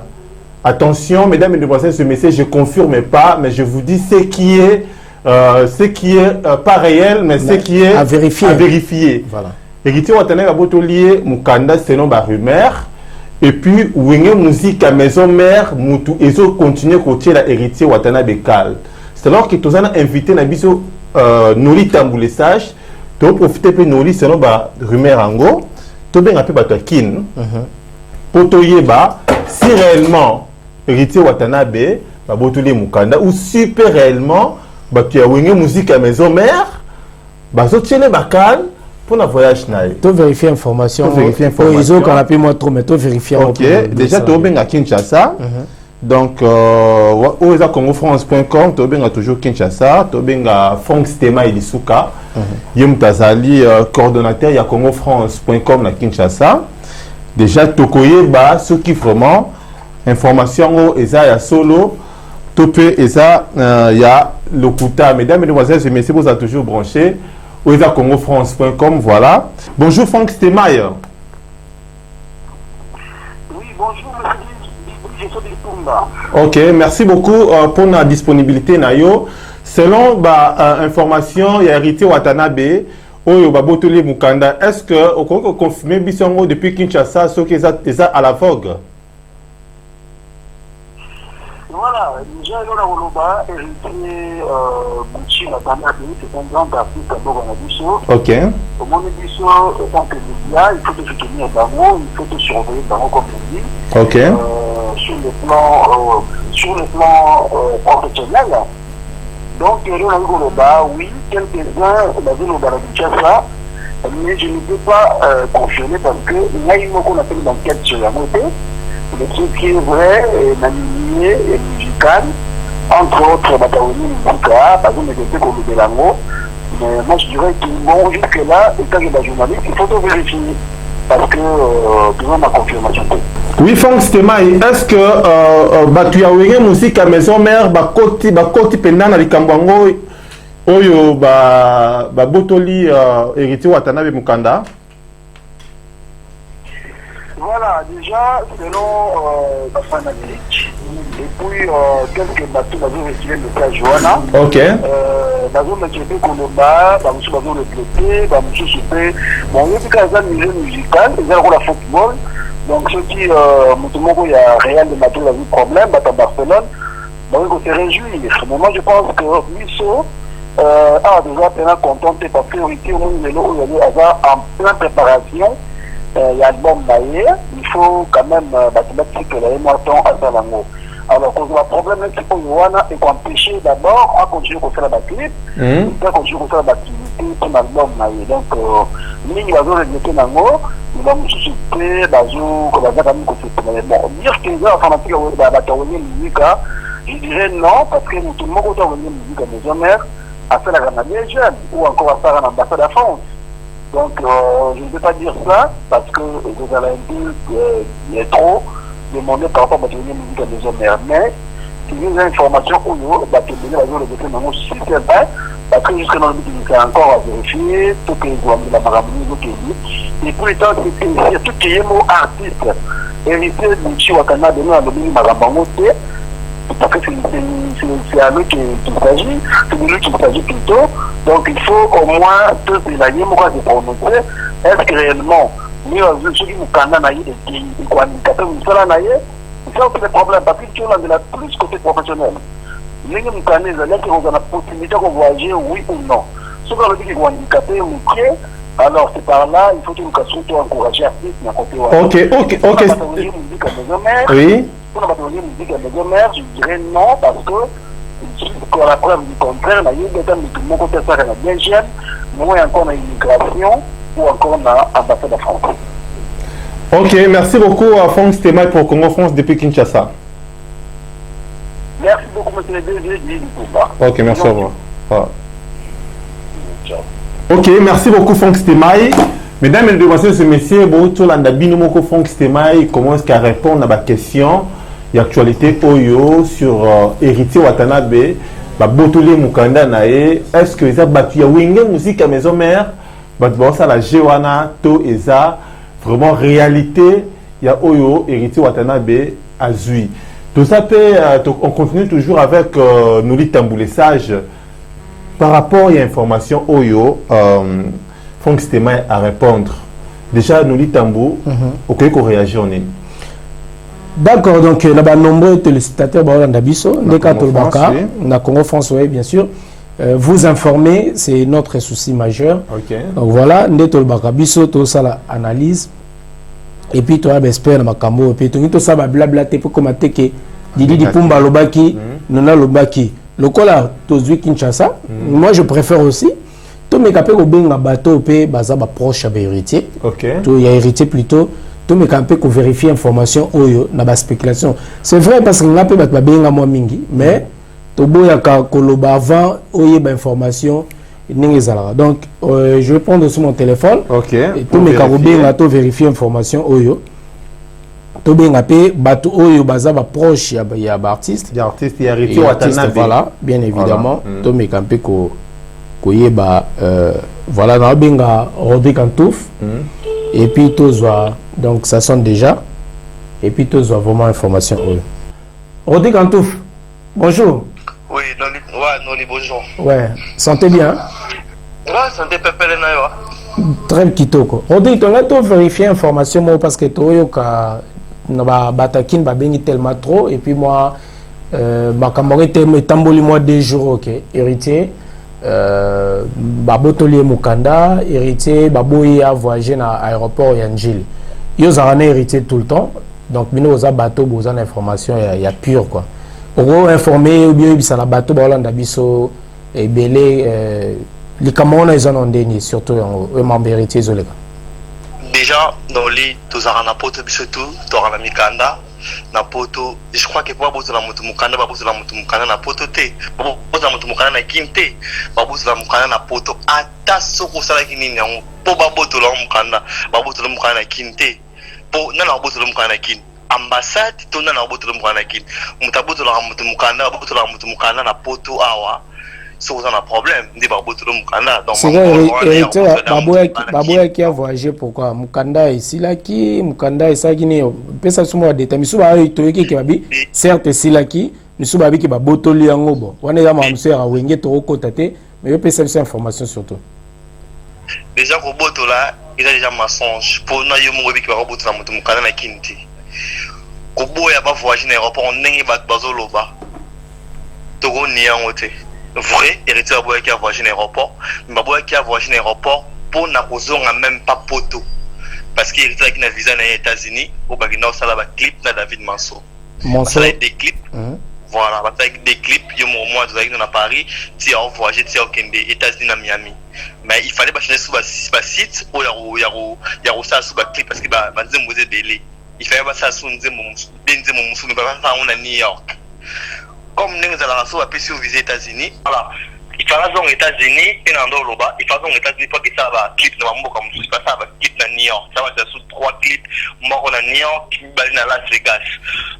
attention mesdames et messieurs ce message je confirme pas mais je vous dis ce qui est pas réel mais ce qui est à vérifier voilà héritier Watanabe botolier mukanda selon ba rumeur et puis wenge musique à maison mère mutu ezo continuer côté la héritier Watanabe calme. C'est alors que tu as invité Nabiso Noli Tambou les sages, tu as profité de Noli selon ba rumeur ango, tu as bien appelé bato kin. Pour te yeba si réellement héritier Watanabe ba botuli Mukanda ou super réellement ba tu as wingé musique à maison mère, ba so tchele bakal pour un voyage naï. Tu vérifies information. Tu vérifies information. Ils ont qu'on a pu moi trop mais tu vérifies. OK, déjà tu as bien à Kinshasa. Donc, au CongoFrance.com, tu as toujours Kinshasa, tu as Franck Stema et Lisuka, Yem Tazali, coordonnateur, il y a CongoFrance.com à Kinshasa. Déjà, Tokoye, ceux qui vraiment, information, il y a solo, Topé, il y a Lokuta. Mesdames et mesdemoiselles, et messieurs, vous êtes toujours branchés, au CongoFrance.com, voilà. Bonjour Franck Stema. Oui, bonjour, monsieur. Ok, merci beaucoup pour la disponibilité. Selon information, il y a hérité Watanabe, au Babotoli Mukanda. Est-ce que vous pouvez confirmer Bissongo depuis Kinshasa ce qui est à la vogue? Voilà, déjà, héritier Bouchi Watanabe, c'est un grand artiste à Bogonabiso. Ok. Au monde Bisso, en tant que média, il faut te soutenir Bango, il faut te surveiller Bango comme on dit. Ok. Sur le plan sur le plan professionnel. Donc, oui, quelques-uns, la ville au Kinshasa, mais je ne peux pas confirmer parce que il y a une qu'on appelle l'enquête sur la montée. Le truc qui est vrai, manié et musical, entre autres, Bataouni Mouka, par exemple, les comme de l'amour. Mais moi, je dirais que bon, jusque-là, étant que journaliste, il faut tout vérifier. Parce que, besoin de ma confirmation. Oui, Franck Stemai, est-ce que tu as oublié musique à maison mère, Bakoti Pendana, les Kambango, Oyo, Botoli, héritier Watanabe Mukanda? Voilà, déjà, selon la fanatique, et puis quelques bateaux dans le retiré de la Johanna. Ok. Dans le Mekebe Koloba, dans le Bleuté, dans le Super. Bon, il y a des cas de musée musical, il y a la football. Donc, ceux qui, il y a rien de matin, il y a eu problème, à Barcelone. Donc, il faut se réjouir. Mais moi, je pense que Misso a déjà pleinement contenté parce que priorité au monde il y a en pleine préparation. Il y a l'album d'ailleurs, il faut quand même mettre que les moitons à Salango. Alors, quand on a un problème, c'est pour nous et qu'empêcher d'abord à continuer à faire la clip, à continuer à faire l'activité pour l'album d'ailleurs. Donc, nous allons regretter l'ango, nous allons susciter, nous allons bon, dire que les gens fanatiques ont musique, je dirais non, parce que tout le monde a une musique à maison mère, à faire la Canadienne jeune, ou encore à faire l'ambassade à France. Donc, je ne peux pas dire ça parce que les Olympiques, il est trop demandé par rapport à la musique à maison mère. Mais, si vous avez une information où vous avez le super bien, parce que jusqu'à dans le but, il y a encore à vérifier, tout que vous avez la maramie, tout que vous et pour le temps, c'est tout qui est mot artiste, héritier de Chiwakana, de nous, à l'objet de Marambangote, parce que c'est à lui qu'il s'agit, c'est de lui qu'il s'agit plutôt. Donc il faut au moins tous les années, moi je prononcer, est-ce que réellement, nous, ceux qui nous condamnent, et qui nous c'est un peu le problème, parce que tu as plus côté professionnel. Nous nous condamnent, nous avons la possibilité de voyager, oui ou non. Ceux qui ont dit qu'ils vont handicapés ou pied, alors c'est par là, il faut que nous surtout encourager l'artiste, mais à côté. Ok. Oui. Pour la musique à maison mère, je dirais non, parce que jusqu'à la preuve du contraire, il y a des gens qui m'ont côté ça bien jeune, nous avons encore une immigration ou encore une ambassade de France. Ok, merci beaucoup à Franck Stemai pour Congo France depuis Kinshasa. Merci beaucoup, monsieur le DG. Ok, merci à vous. Voilà. Ok, merci beaucoup Franck Stemai. Mesdames et demoiselles et messieurs, bonjour Landabino Franck Stemai commence à répondre à ma question d'actualité Oyo sur héritier Watanabe, Botolé Mukanda Nae. Est-ce que les battu Wingé musique à maison mère, ça la Jewana to eza vraiment réalité il y a Oyo héritier Watanabe Azui. Tout ça on continue toujours avec Noli Tamboulé Sage par rapport à l'information Oyo. Franck Stemai à répondre. Déjà, nous dit Tambou, ok, qu'on réagit en est. D'accord, donc il y a nombreux téléspectateurs d'Abisso, na Congo France, oui, bien sûr. Vous informer, c'est notre souci majeur. Okay. Donc voilà, Neto Bakabisso, tout ça l'analyse. Et puis, tu as espéré dans Makambo, et puis tout ça, blabla, tu peux commenter que Didi Pumba Lobaki, Nona Lobaki. Le cola, Tozui Kinshasa, moi je préfère aussi. Tout mes capés au bien bateau pe baza ba proche à héritier. OK. Tout il y a héritier plutôt. Tout mes capés qu'on vérifie information oyo na ba spéculation. C'est vrai parce que ngapé ba benga moi mingi mais to boya ka koloba avant oye ba information ningi zala. Donc je vais prendre sur mon téléphone. OK. Et tout mes capés nga to vérifier information oyo. To benga pe bateau oyo baza ba proche ya ba artiste. Il y a artiste, il y a héritier Watanabe. Voilà, bien évidemment. Voilà. To mes capés ko voilà, dans Benga, Rodrigue Kantouf, et puis tous donc ça sonne déjà, et puis tous vraiment information. Rodrigue Kantouf, bonjour. Oui, Noli, bonjour. Ouais, sentez bien. Ouais, santé Pepe Lenayo. Très kitoko. Rodrigue, on a tout vérifié information parce que tu as batakin babengi tellement trop, et puis moi, ma camarade est tamboli moi 2 jours, ok, héritier. Babotolier Mukanda, héritier, Baboui a voyagé dans l'aéroport Yanjil. Ils ont hérité tout le temps. Donc, nous avons bateau, vous avez l'information, il y a pur quoi. informé ou bien ça na bateau balanda biso et belé les Camerounais ils ont ndeni surtout eux membres héritiers zolega. Déjà dans les tous na poto biso tout torana mikanda na poto je crois que pour bozo la mutu mukanda ba bozo la mutu mukanda na poto te bozo la mutu mukanda na kinte ba bozo la mukanda na poto ata soko sala kinini yango po ba bozo la mukanda ba bozo la mukanda na kinte po na na bozo la mukanda na kinte ambassade to na na bozo la mukanda na kinte mutabozo la mutu mukanda ba bozo la mutu mukanda na poto awa so on a problème ndi ba bozo la mukanda donc c'est baboya qui a voyagé pourquoi mukanda ici là qui mukanda ça qui ne pesa sumo détail misu ba to ki babi certes silaki misu babi ki ba botoli yango bon wana ya mamse ya wenge to ko tate mais yo pesa cette information surtout déjà ko botola il a déjà mensonge pour na yo mo bi ki ba botola mutu mukanda na kinti ko boya ba voyager na aéroport ndenge ba bazoloba to go ni yango te vrai héritier aboya qui a voyagé dans l'aéroport mais aboya qui a voyagé dans l'aéroport pour na kozonga même pas poto parce qu'il héritier qui na visa dans les États-Unis au bagina sala ba clip na David Manso des clips voilà ba des clips yo moi de Paris ti a voyagé ti a Kende États-Unis na Miami mais il fallait pas changer sur ba site ou ya ça sur ba clip parce que ba nzembo ze délai il fallait pas ça sur nzembo mais ba on a New York comme nous allons sur la visa États-Unis, voilà. Il faut aller aux États-Unis et dans l'Europe. Il faut aller aux États-Unis pour que ça va clip dans mon comme ça va clip dans New York. Ça va être sous 3 clips. Moi on a New York, dans Las Vegas.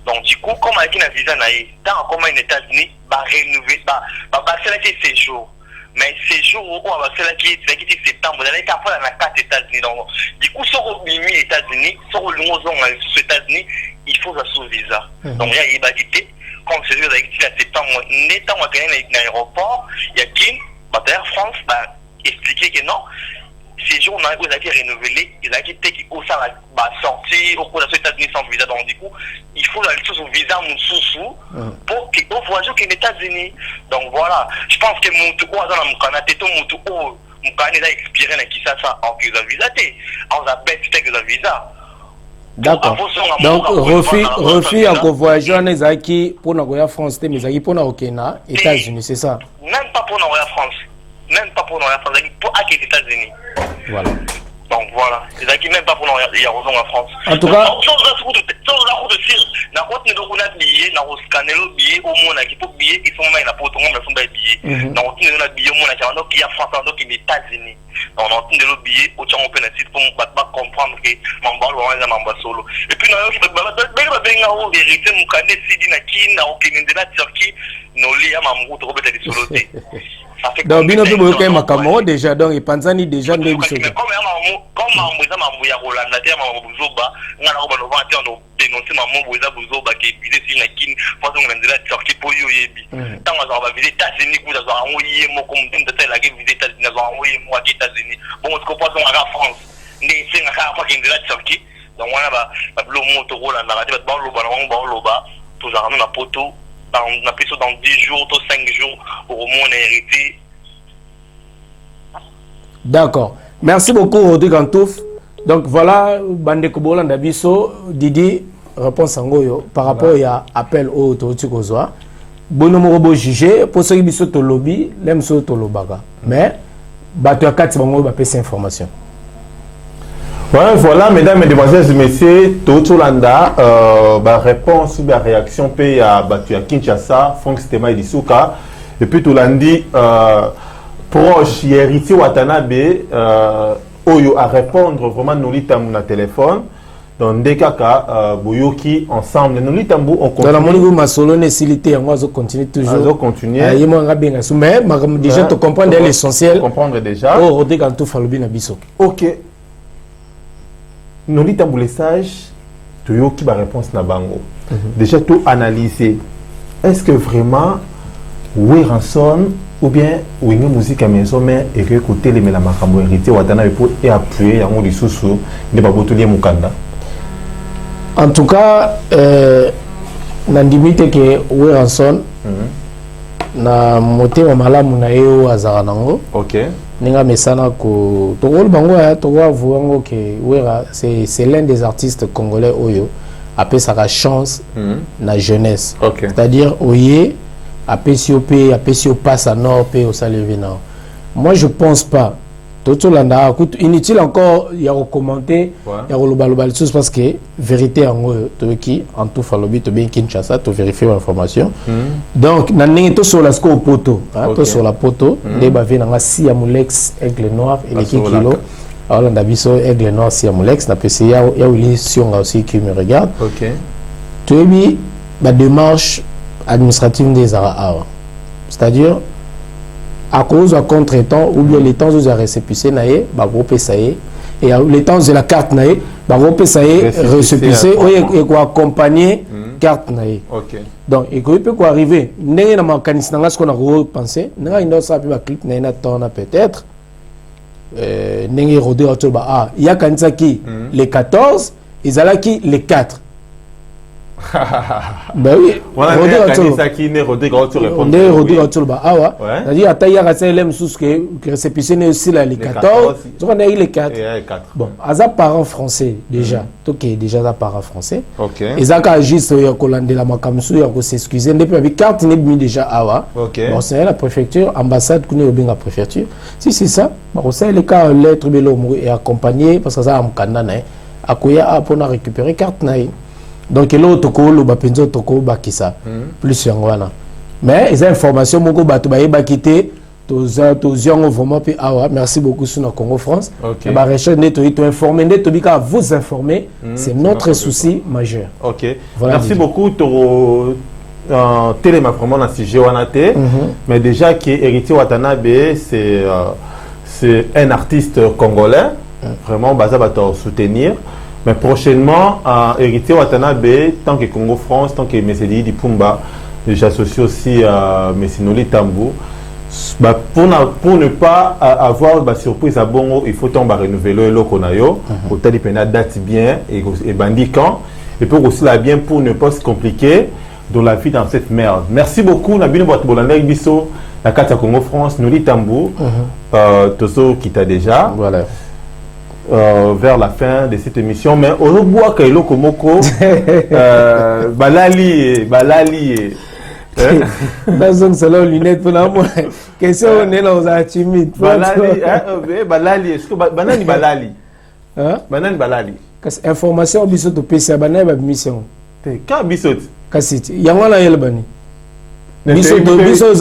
Donc du coup, comme avec une visa naïe, tant comme aux États-Unis, va rénover, va passer là qui séjour. Mais séjour où on va faire là qui est septembre, on a qu'à faire dans 4 États-Unis. Donc du coup, sur aux États-Unis, sur aux États-Unis, il faut ça sous visa. Donc il y a une validité. Comme c'est sûr avec septembre, n'étant à l'aéroport, il y a qui, d'ailleurs France, va expliquer que non, ces jours, on a été renouvelés, ils ont été sortis au cours des États-Unis sans visa. Donc, du coup, il faut aller sur le visa sous pour qu'on voyage aux États-Unis. Donc, voilà. Je pense que mon tout, on a expiré dans qui ça, en qu'ils ont visa, on a bête que le visa. D'accord. Donc, refus à voyager en Ezaki pour la France, mais Ezaki pour la États-Unis, c'est ça? Même pas pour la France. Même pas pour la France, pour les États-Unis. Voilà. Donc voilà. Ezaki même pas pour la France. En tout cas, on a entendu le billet au Tchang Open site pour comprendre que mon ballon est un solo. Et puis, nous avons vérité, nous avons décidé de la Turquie, nous avons route Robert de solo. Donc, bien sûr, vous avez Cameroun déjà, donc, et Panzani déjà, nous avons comme dénoncer maman Bouza Bouzoba qui est visé sur la Guinée, parce qu'on a de la Turquie pour Yoyebi. Tant qu'on va visiter les États-Unis, vous avez envoyé mon comité de tel, la guerre visiter les États-Unis, vous avez envoyé moi aux États-Unis. Bon, on se comprend sur la France, mais c'est un cas qui est de la Turquie. Donc, on a le moto, la narrative, tout ça, on a poteau, on a pris ça dans 10 jours, 5 jours, au moins on a hérité. D'accord. Merci beaucoup, Rodrigue Antouf. Donc voilà, Bande Kobola Ndabiso, Didi, réponse en goyo par rapport à appel au autorité Kozoa. Bono Morobo jugé, pour ceux qui biso to lobby, l'aime so to lobaga. Mais, bato à 4 bango ba pèse information. Ouais, voilà, mesdames, mesdemoiselles et messieurs, Totolanda, réponse ou réaction paye à Batu à Kinshasa, Franck Stema et Disuka. Et puis Tolandi, proche, héritier Watanabe, Oyo à répondre vraiment nous litamou na téléphone dans des cas boyoki ensemble nous litamou on continue dans la moni masolo nécessité on va continuer toujours on continue y mo ngabinga mais déjà te comprendre l'essentiel comprendre déjà oh Rodrigue Antou falobi na biso OK nous litamou les sages toyoki ba réponse na bango déjà tout analyser est-ce que vraiment oui rançon ou bien ou une musique à maison mais et que côté les la makambo hérité watana et appuyer yango lisusu ne ba botolie mukanda. En tout cas na ndimite ke oui rançon na motema malamu na yo azara nango. OK. Ninga mesana ko to bango ya to avouango ke wera c'est l'un des artistes congolais oyo après ça a chance la jeunesse. Okay. C'est-à-dire oye après si on passe à nord puis au salevé nord. Moi je pense pas. Tout landa écoute inutile encore il y a commenter il y a le choses parce que vérité en qui en tout falobi to bien Kinshasa to vérifier l'information. Donc na ningi to sur la sco poto to sur la poto les ba vient na si amulex aigle noir et les kilo. Alors on a biso aigle noir si amulex na PC il y a une mission aussi qui me regarde. OK. Tu bi la démarche administrative des Arabes. C'est-à-dire à cause d'un contre-temps ou bien les temps où ils ont récépissé naé bah groupe ça y et les temps de la carte naé bah groupe ça y récépissé et quoi accompagner carte naé. OK. Donc et quoi peut quoi arriver n'est na mécanisme là ce qu'on a repensé n'a une autre ça clip naé na temps peut-être n'est rodé autour bah ah il y a kanisa qui les 14 ils allaient qui les 4. Ben oui, on a dit qui n'est rodé quand tu réponds. On est rodé quand tu bah ah ouais. C'est-à-dire à il y a LM sous que récépissé aussi là les 14. Donc on a eu les 4. Bon, à parents français déjà. OK, déjà à parents français. OK. Et ça quand juste il y a collandé la makamsu il y a s'excuser depuis avec carte n'est mis déjà ah ouais. OK. Bon, c'est la préfecture, ambassade qu'on est bien la préfecture. Si c'est ça, bon c'est le cas lettre belo et accompagné parce que ça am kanana à koya pour récupérer carte naï. Donc l'autre colo ba penzo toko ba kisa plus yangwana mais les informations moko bato ba yeba kité to ziango vraiment pe awa merci beaucoup sur le Congo France ba recherche neto to informer neto bika vous informer c'est notre souci majeur. OK. Voilà, merci beaucoup to téléma vraiment dans sujet wanaté mais déjà qui Héritier Watanabe c'est un artiste congolais vraiment basé à soutenir. Mais prochainement, Héritier Watanabe, tant que Congo France, tant que Messédi Dipumba, j'associe aussi à Messinoli Tambou. Pour ne pas avoir de surprise à Bongo, il faut renouveler le Konayo, pour que la date bien et bandiquant. Et pour aussi la bien pour ne pas se compliquer dans la vie dans cette merde. Merci beaucoup, Nabino Boatbolandek Bisso, la carte à Congo France, Noli Tambou, Toso qui t'a déjà. Voilà. Vers la fin de cette émission, mais au bois Kailo Komoko, balali. Dans salon lunettes pour la moi. Question on est là aux timide. Balali, est-ce que banani balali? Hein? Banani balali. Parce information biso to PC banani ba mission. Ka bisot. Kasiti. Yangwana yelbani. Biso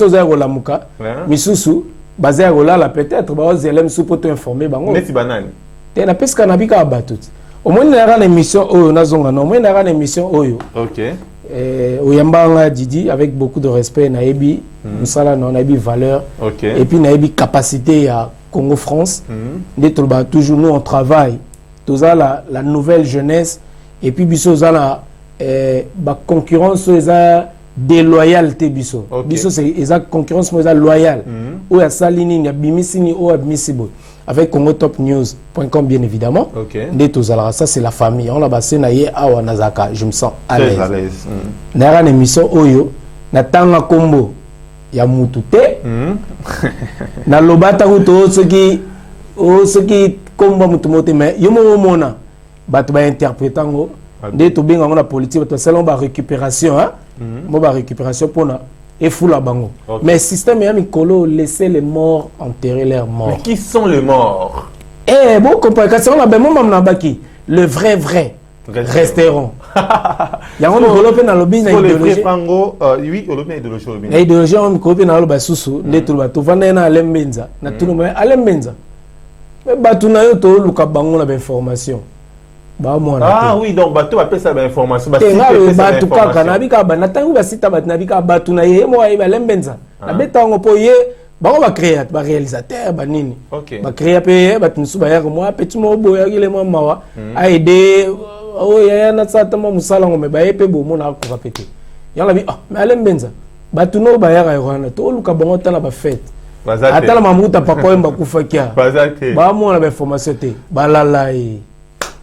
za ko lamuka. Misusu basé à Rolala peut-être bah aux élèves sous pour t'informer bango. Mais si banane. T'es na pesca na bika batut. Au moins il y a une émission oyo nazonga non, au moins il y a une émission oyo. OK. Oyamba Didi avec beaucoup de respect naebi musala non naebi valeur. OK. Et puis naebi capacité à Congo France. D'être bah toujours nous on travaille. Tout ça la nouvelle jeunesse et puis biso za la bah concurrence ça déloyauté biso. Biso c'est exact concurrence mais loyale. Ou ya salini ya bimisini ou admissible avec congotopnews.com bien évidemment. Dès tous alors ça c'est la famille on la bassé na ye awa nazaka je me sens à l'aise. Na ran émission oyo na tanga kombo ya mutute na lobata kuto ce qui kombo mutumote mais yomo mona bato ba interprétango dès to benga ngona politique to selon ba récupération hein. Ba récupération pour na et fou la bango. Mais système est mikolo laisser les morts enterrer leurs morts. Mais qui sont les morts? Eh bon comprendre quand on a ben mon na baki le vrai resteront. Il y a un développé dans le lobby na idéologie. Oui, au lobby idéologie. Idéologie on copie na loba susu neto ba to vanda na alembenza na tout le alembenza. Mais batu na yo to luka bango na information. Ah oui, donc bateau appelle ça l'information. Bateau kaka na bika ba natangu ba sita bat na bika batu na ye mo ba lembenza. Na betango po ye ba ba créer ba réalisateur ba nini. Ba créer pe ba tunsu ba ya moi petit mo boya ile mo mawa a aider o ya na tsata mo musala ngome ba ye pe bo mo na ko kapete. Yala bi mais lembenza. Batu no ba ya ga yona to luka bango tala ba fête. Atala mamuta papa mba kufakia. Ba mo na ba information te. Ba lalai.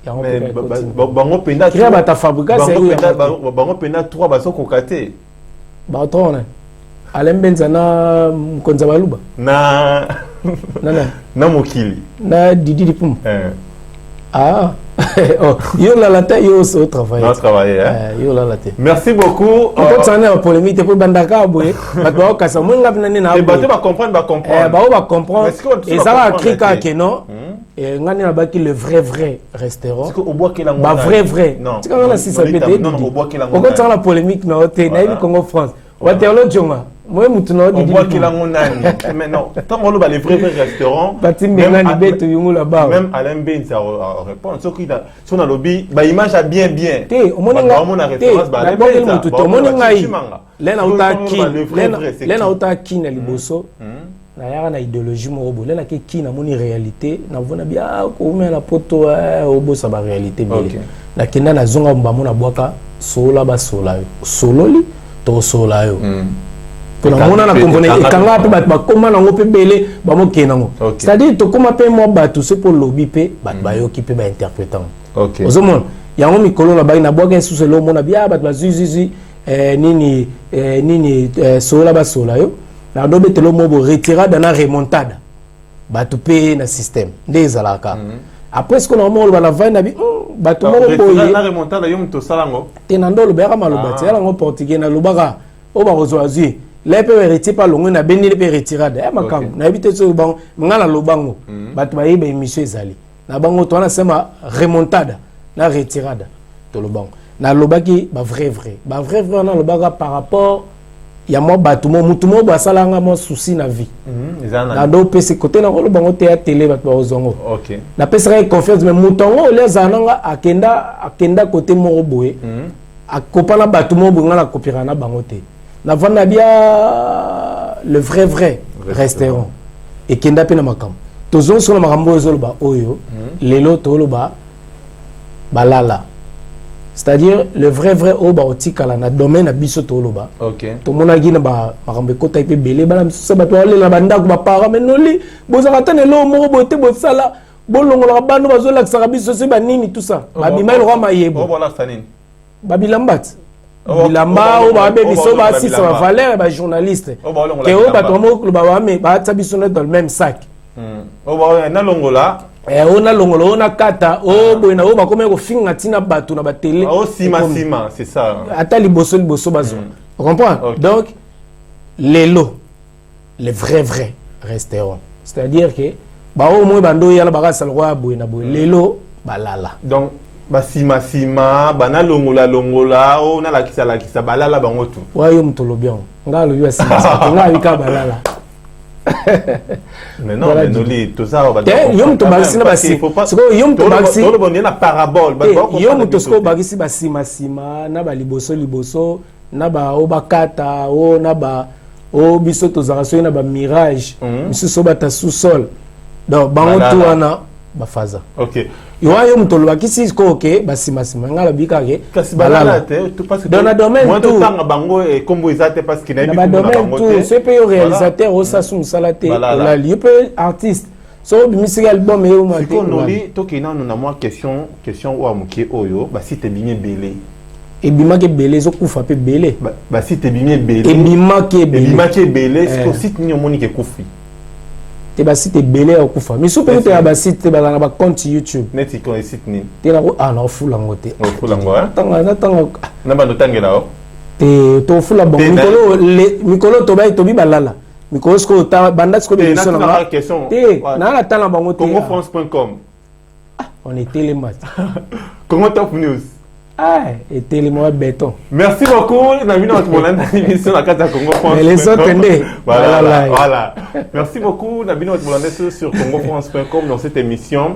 Bango penda trois bata fabrication bango penda trois baso kokate ba tona alembenza na mkonza baluba na mokili na Didi Dipum Yo la la tête, yo au travail. On travaille, hein. Yo la la tête. Merci beaucoup. On peut s'en aller en polémique pour bandaka boye. Ba ko kasa mo ngap nani na. Et bah tu vas comprendre, va comprendre. Ba va comprendre. Et ça va crika que non. Et ngani na ba ki le vrai restaurant. Parce que au bois qu'il a ba vrai. Non. Tu quand si ça peut être. Non, au bois qu'il a. On peut s'en la polémique non, té na Congo France. Waterloo Djonga. Moi, on voit qu'il a mon âne. Mais non, tant qu'on va les vrais restaurants, même Alain Ben, ça répond. Sauf qu'il a son lobby, bah image a bien. On a référence, bah na idéologie morobo lena ke ki na moni réalité na vona bia ko me na poto obo sa ba réalité bele na kenda na zonga mbamo na bwaka sola ba sola sololi to sola yo pour la mona na comprendre ekanga pe ba koma na ngo pe bele ba mo kenango c'est-à-dire to koma pe mo ba tout ce pour lobby pe ba yo ki pe ba interprétant ozomon yango mikolo na ba na bwaka sous le mona bia ba zizi nini sola ba sola yo na dobe telo mobo retirada na remontada batu pe na système ndeza la ka après ce qu'on a molo bana vanda bi batu mo boye na remontada yo mto salango te na ndolo bera maloba te ala ngo portugais na lobaka o ba rozoazi lepe héritier pa longo na beni lepe retirada e makam na ebite so bango ngala lobango batu ba yebe émission ezali na bango to na sema remontada na retirada to lobango na lobaki ba vrai na lobaka par rapport ya mo batu mo mutu mo basalanga mo souci na vie na do pese côté na ko bango te ya télé batu ba ozongo na pese confiance mais mutongo les ananga akenda côté mo boye akopana batu mo bonga na kopira na bango te na vana bia le vrai restaurant et kenda pe na makam tozon so na makambo ezoloba oyo lelo toloba balala. C'est-à-dire le vrai oba otikala na domaine na biso toloba. To mona gina ba makambe kota ipe belé bala msusa bato wale na banda ko ba para menoli bozaka tane lo mo bote bosala bolongola bando bazola kisaka biso se ba nini tout ça. Ba bimail roi mayebo. Obola sanini. Ba bilambat. Bilamba o ba be biso ba si ça va valeur ba journaliste. Ke o ba to mo ko ba wa me ba tsa biso dans le même sac. Oba na longola on a longolo on a kata boina o ba comme ko finga tina batu na ba télé sima c'est ça ata liboso bazo on comprend donc les vrais restaurants c'est-à-dire que ba o mo bando yala ba sala roi boina lelo balala donc ba sima bana longola o na la kisa balala bango tout wa yo mtolo bien ngalo yo sima nga wika balala. Mais non, mais Noli, tout ça, on va dire. Yom to bagisi na basi. Siko yom to bagisi. Tout le monde na parabole. Yom to siko bagisi basi masima na ba liboso na ba obakata o na ba o biso to zaraso na ba mirage. Biso so bata sous-sol. Donc bango to wana ba faza. OK. Yo yom to bakisi ko OK basi masima ngala bika ke. Kasi balala te tout parce que dans le domaine moi tout temps bango et combo ezate parce qu'il na bi bango te. Ce pays réalisateur au Sassou Salate la lieu artiste. So bimisi album e o ma te. Noli to kina na moi question o amuki oyo ba si te bimé belé. Et bima ke belé zo kufa pe belé. Ba si te bimé belé. Et bima ke belé c'est que si ni omoni ke kufi. Te ba site belé au kufa mais so peut te ba site te ba na ba compte YouTube net ko site ni te na na fulango te fulango tanga na ba no tangela o te to fula bon mikolo to ba to bi balala mikolo sko ta banda sko be so na question te na la tala bango te congofrance.com on est télémat Congo Top News et télémat béton. Merci beaucoup. On a vu notre émission la carte à Congo France. Mais les autres, voilà. Merci beaucoup. On a vu notre sur congofrance.com dans cette émission.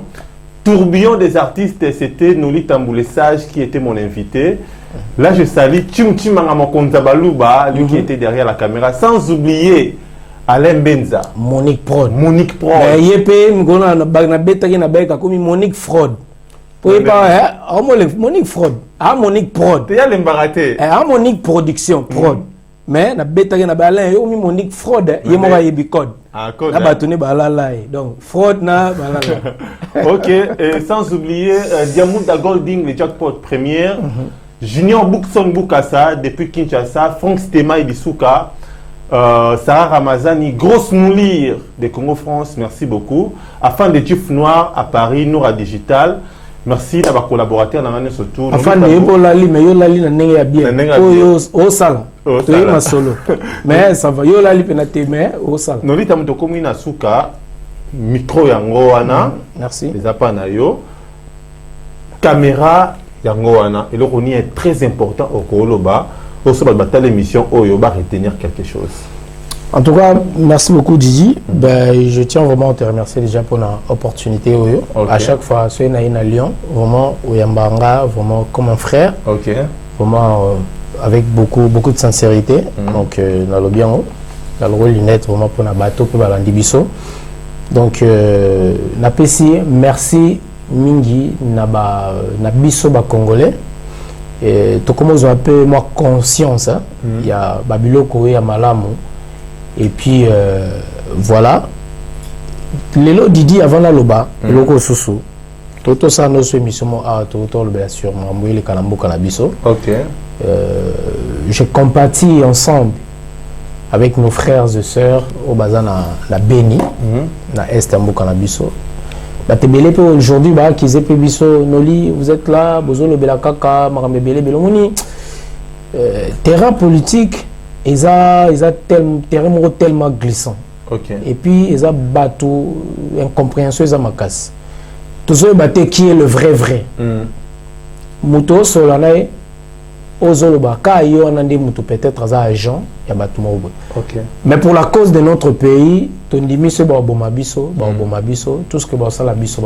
Tourbillon des artistes, c'était Noli Tamboulessage qui était mon invité. Là, je salue Tchimanga Konzabalouba, lui qui était derrière la caméra, sans oublier Alain Benza. Monique Prod. Monique Prod. Monique Fraude. Oui, Monique Fraude. Monique Prod. Tu as l'embaraté. Monique Production Prod. Mais na betaki na balin yo mi Monique Fraude yemo ba yebi code. Na batuni balala donc fraude na balala. OK, et sans oublier Diamonda Golding le jackpot première. Junior Boukson Boukassa depuis Kinshasa, Frank Stema et Bisuka. Sarah Ramazani, grosse moulire de Congo France, merci beaucoup. Afin de Chief Noir à Paris, Noura Digital. Merci d'avoir collaborateur dans l'année surtout. Enfin, ne lali mais yo lali na ndenge ya bien. Yo au sala. Toi ma solo. Mais ça va yo lali penate mais au sala. Nolita muto komi na suka micro yango wana. Merci. Les apana yo. Caméra yango wana. Et le roni est très important au Koloba. Au soba de l'émission Oyo va retenir quelque chose. En tout cas, merci beaucoup Didi. Ben, je tiens vraiment à te remercier déjà pour l'opportunité. Okay. À chaque fois, je suis à Lyon, vraiment, Oyambanga, vraiment comme un frère. Okay. Vraiment avec beaucoup de sincérité. Donc, dans le bien, dans le rôle lunette, vraiment pour un bateau, pour l'andibiso. Donc, merci Mingi, na biso ba Congolais. Et tout comme on appelle moi conscience, il y a Babiloko et Malamu. Et puis voilà. Lelo Didi avant la loba, loko susu. Toto ça nos émissions à toto le bien sûr, moi le Kalambo Kanabiso. OK. Je compatis ensemble avec nos frères et sœurs au bazana la Beni, na Est Ambo Kanabiso. La tebele pe aujourd'hui ba kize pe biso noli, vous êtes là, bozo le bela kaka, marambe bele belomoni. Terrain politique ils ont tellement glissant. Okay. Et puis ils ont bateau incompréhension ils ont ma casse. Tout ça bateau qui est le vrai. Muto solanae ozoloba ka yo anande muto peut-être za agent ya bateau mobo. OK. Mais pour la cause de notre pays, tondimi se ba bomabiso, tout ce que ba sala biso.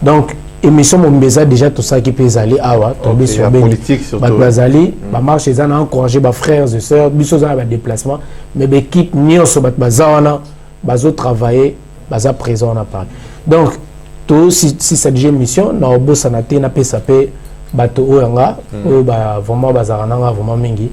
Donc émission Mombeza déjà tout ça qui peut aller awa tomber sur la politique surtout bazali ba marche les a encourager ba frères et sœurs biso za ba déplacement mais l'équipe nyonso bat bazawana bazo travailler baza présent na Paris. Donc tout si cette émission na obosanate na PSP bato oyanga o ba vraiment bazarana vraiment mingi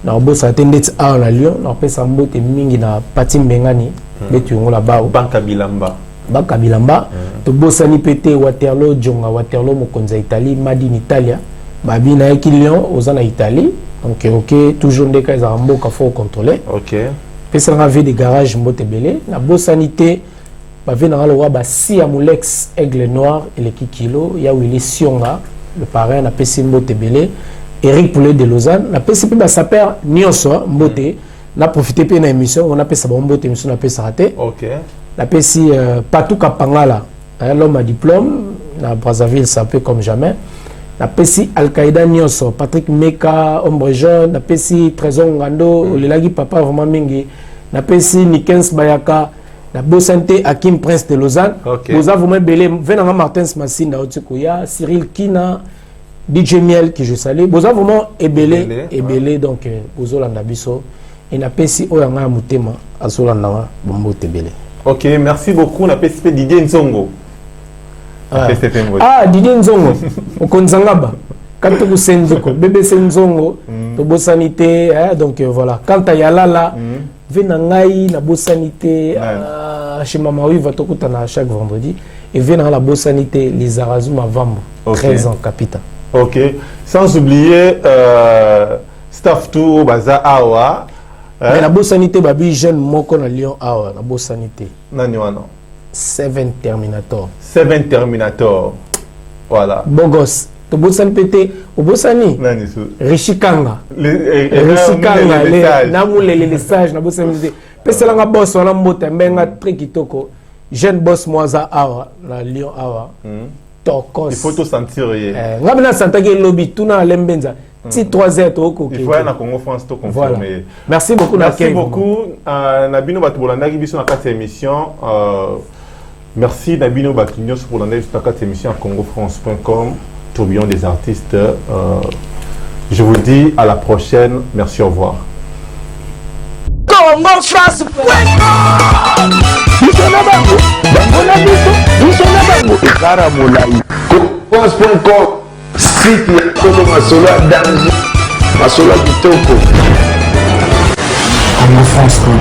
na obosanate ndeti a na Lyon na pesa mbote mingi na pati mbengani betu ngola ba banka bilamba Bakabilamba, to bosani pété Waterloo, Djonga, Waterloo, Mokonza Italie, Madine Italia, Babi na Lyon, Ozana Italie. Donc, ok, toujours des cas à qu'il faut contrôler. Ok. Puis ça a des garages Mbotebele. La bosanité, Babi na le roi Bassi Amoulex, Aigle Noir et les Kikilo, il y a Willy Sionga, le parrain, la PC Mbotebele, Eric Poulet de Lausanne, la PCP Bassaper, Nyonso, Mbote, n'a profité de l'émission, on a fait ça, Mbote, émission, on a fait ça raté. Ok. La PCI Patou Kapangala, l'homme à diplôme, à Brazzaville, ça peut comme jamais. La PCI Al-Qaïda Nyonso, Patrick Meka, Ombre Jeune, la PCI Trésor Ngando, Lelagi Papa vraiment Mingi, la PCI Nikens Bayaka, la Bosanté Hakim Prince de Lausanne. Vous avez vraiment belé, Venanga Martins Massina, Cyril Kina, DJ Miel, qui je salue. Vous avez vraiment ébélé, donc, vous avez l'andabiso. Et la PCI Oyanga Moutema, Azolandanga, Bombo Tebele. Ok, merci beaucoup. On a PSP Didier Nzongo. Didier Nzongo. On connaît Zangaba. Quand tu es bébé Nzongo, tu as sanité. Donc voilà. Quand tu as là, venangai la bosanité chez Mama oui va tokutana chaque vendredi et venant la bosanité les Arazuma Vambo 13 ans capitaine. Ok. Sans oublier staff tout baza awa. Mais la bosanité babi jeune moko na Lyon awa la bosanité. Nani wana? 7 Terminator. 7 Terminator. Voilà. Bon gosse. To bosani pété au bosani. Nani su? Richikanga. Richikanga namule les messages na bosani. Pesa nga boss wana mbote mbenga très kitoko. Jeune boss moza awa na Lyon awa. Tokos. Il faut tout sentir. Ngabina santaki lobby tuna lembenza. Si 3 ok. Il faut aller à Congo France to confirmer. Voilà. Merci beaucoup. Merci beaucoup. Nabino Batubolanda qui biso na 4 émissions. Merci Nabino Batinyo pour l'année de cette émission à congofrance.com, tourbillon des artistes. Je vous dis à la prochaine. Merci, au revoir. congofrance.com, site ya Kono Masolo danger, Masolo kitoko. congofrance.com